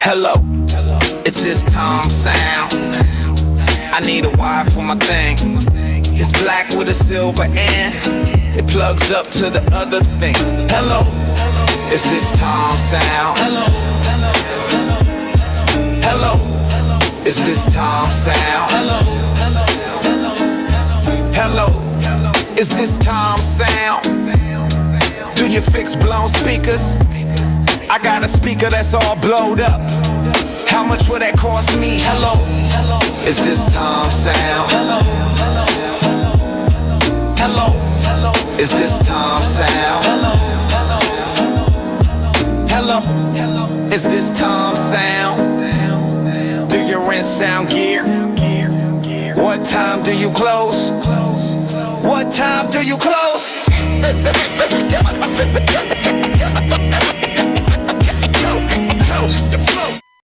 Hello, it's this Tom sound. I need a wire for my thing. It's black with a silver and it plugs up to the other thing. Hello, it's this Tom sound. Hello, it's this Tom sound. Hello, it's this Tom sound. Do you fix blown speakers? I got a speaker that's all blowed up. How much will that cost me? Hello, is this Tom sound? Hello, is this Tom sound? Hello, is this Tom sound? Do your rent sound gear? What time do you close? What time do you close?